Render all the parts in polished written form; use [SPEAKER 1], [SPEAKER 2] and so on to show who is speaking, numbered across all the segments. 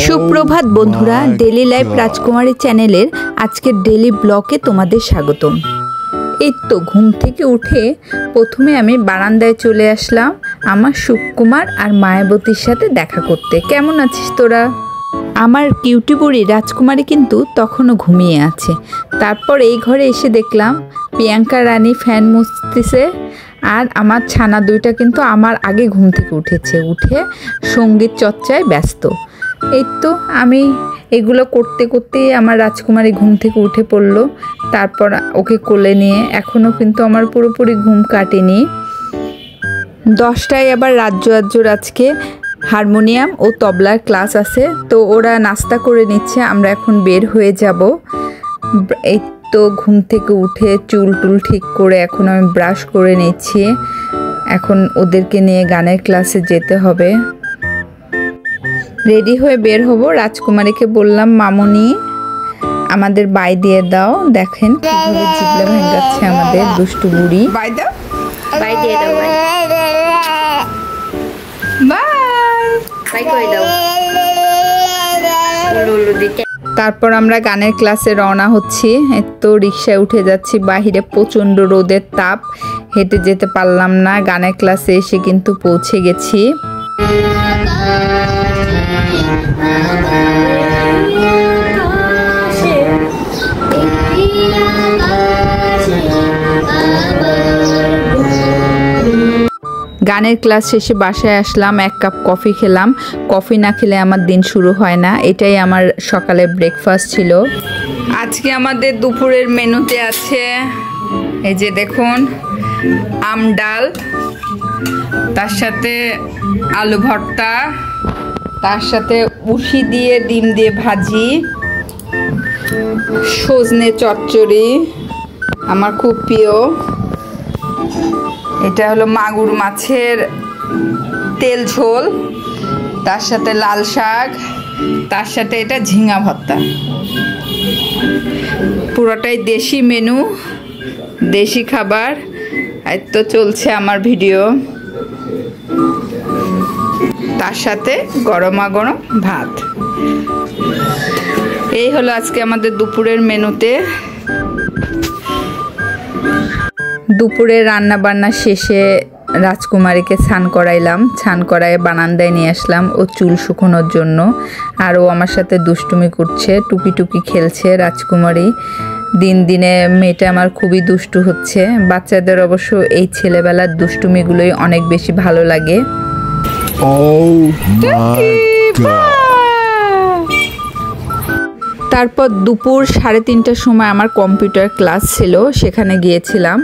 [SPEAKER 1] সুপ্রভাত বন্ধুরা, daily life রাজকুমারী চ্যানেলের আজকের ডেলি ব্লগে তোমাদের স্বাগতম। এই তো ঘুম থেকে উঠে প্রথমে আমি বারান্দায় চলে আসলাম আমার সুকুমার আর মায়াবতীর সাথে দেখা করতে। কেমন আছিস তোরা? আমার কিউটি বুড়ি রাজকুমারী কিন্তু তখনও ঘুমিয়ে আছে। তারপর এই ঘরে এসে দেখলাম প্রিয়াঙ্কা রানী ফ্যান মুছতেছে, আর আমার ছানা দুইটা কিন্তু আমার আগে ঘুম থেকে উঠেছে, উঠে সঙ্গীত চর্চায় ব্যস্ত। এই তো আমি এগুলো করতে করতেই আমার রাজকুমারী ঘুম থেকে উঠে পড়লো। তারপর ওকে কোলে নিয়ে এখনও কিন্তু আমার পুরোপুরি ঘুম কাটেনি। 10টায় আবার রাজ্যর আজকে হারমোনিয়াম ও তবলার ক্লাস আছে, তো ওরা নাস্তা করে নিচ্ছে, আমরা এখন বের হয়ে যাব। এই তো ঘুম থেকে উঠে চুল টুল ঠিক করে এখন আমি ব্রাশ করে নিচ্ছি। এখন ওদেরকে নিয়ে গানের ক্লাসে যেতে হবে। রেডি হয়ে বের হব। রাজকুমারীকে বললাম, মামুনি আমাদের বাই দিয়ে দাও। দেখেন কিভাবে জিবলা ভেঙাচ্ছে আমাদের দুষ্টু বুড়ি। বাই দাও, বাই দিয়ে দাও, বাই বাই করে দাও। তারপর আমরা গানের ক্লাসে রওনা হচ্ছি। তো রিক্সায় উঠে যাচ্ছি, বাহিরে প্রচণ্ড রোদের তাপ, হেঁটে যেতে পারলাম না। গানের ক্লাসে এসে কিন্তু পৌঁছে গেছি। গানের ক্লাস শেষে বাসায় আসলাম, 1 কাপ কফি খেলাম। কফি না খেলে আমার দিন শুরু হয় না। এটাই আমার সকালের ব্রেকফাস্ট ছিল। আজকে আমাদের দুপুরের মেনুতে আছে এই যে দেখুন, আম ডাল, তার সাথে আলু ভর্তা, তার সাথে উশি দিয়ে ডিম দিয়ে ভাজি, সজনে চচ্চড়ি আমার খুব প্রিয়। এটা হলো মাগুর মাছের তেল ঝোল, তার সাথে লাল শাক, তার সাথে এটা ঝিঙা ভর্তা। পুরোটাই দেশি মেনু, দেশি খাবার। এই তো চলছে আমার ভিডিও, তার সাথে গরমা গরম ভাত। এই হলো আজকে আমাদের দুপুরের মেনুতে। দুপুরে রান্না বান্না শেষে রাজকুমারীকে স্নান করাইলাম, স্নান করায় বারান্দায় নিয়ে আসলাম ও চুল শুকোনোর জন্য। আর ও আমার সাথে দুষ্টুমি করছে, টুকি টুকি খেলছে। রাজকুমারী দিন দিনে মেয়েটা আমার খুবই দুষ্টু হচ্ছে। বাচ্চাদের অবশ্য এই ছেলেবেলার দুষ্টুমিগুলোই অনেক বেশি ভালো লাগে। তারপর দুপুর 3:30টার সময় আমার কম্পিউটার ক্লাস ছিল, সেখানে গিয়েছিলাম।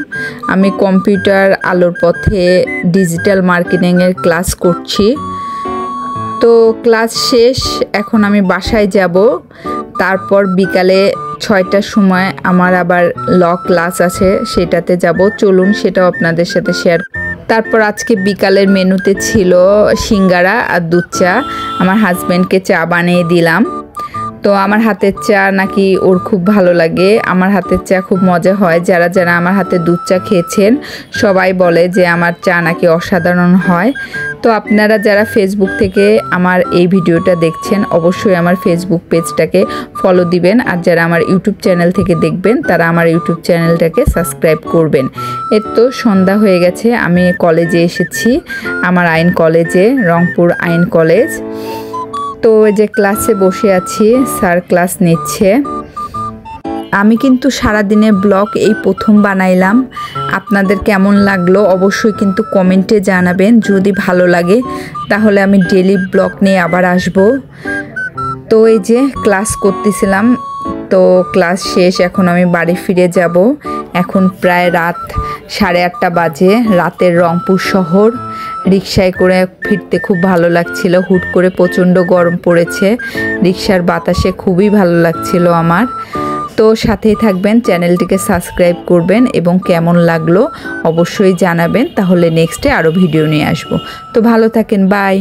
[SPEAKER 1] আমি কম্পিউটার আলোর পথে ডিজিটাল মার্কেটিংয়ের ক্লাস করছি। তো ক্লাস শেষ, এখন আমি বাসায় যাব। তারপর বিকালে 6টার সময় আমার আবার ল ক্লাস আছে, সেটাতে যাব। চলুন সেটাও আপনাদের সাথে শেয়ার। তারপর আজকে বিকালের মেনুতে ছিল সিঙ্গারা আর দুধ চা। আমার হাজব্যান্ডকে চা বানিয়ে দিলাম। তো আমার হাতের চা নাকি ওর খুব ভালো লাগে। আমার হাতের চা খুব মজা হয়। যারা যারা আমার হাতে দুধ চা খেয়েছেন সবাই বলে যে আমার চা নাকি অসাধারণ হয়। তো আপনারা যারা ফেসবুক থেকে আমার এই ভিডিওটা দেখছেন অবশ্যই আমার ফেসবুক পেজটাকে ফলো দিবেন, আর যারা আমার ইউটিউব চ্যানেল থেকে দেখবেন তারা আমার ইউটিউব চ্যানেলটাকে সাবস্ক্রাইব করবেন। এর তো সন্ধ্যা হয়ে গেছে, আমি কলেজে এসেছি, আমার আইন কলেজে, রংপুর আইন কলেজ। তো যে ক্লাসে বসে আছি, স্যার ক্লাস নিচ্ছে। আমি কিন্তু সারাদিনের ব্লগ এই প্রথম বানাইলাম। আপনাদের কেমন লাগলো অবশ্যই কিন্তু কমেন্টে জানাবেন। যদি ভালো লাগে তাহলে আমি ডেলি ব্লগ নিয়ে আবার আসব। তো এই যে ক্লাস করতেছিলাম, তো ক্লাস শেষ, এখন আমি বাড়ি ফিরে যাব। এখন প্রায় রাত 8:30 বাজে। রাতের রংপুর শহর রিক্সায় করে ফিরতে খুব ভালো লাগছিল। হুট করে প্রচণ্ড গরম পড়েছে, রিক্সার বাতাসে খুবই ভালো লাগছিল আমার। তো সাথেই থাকবেন, চ্যানেলটিকে সাবস্ক্রাইব করবেন এবং কেমন লাগলো অবশ্যই জানাবেন, তাহলে নেক্সটে আরও ভিডিও নিয়ে আসব। তো ভালো থাকেন, বাই।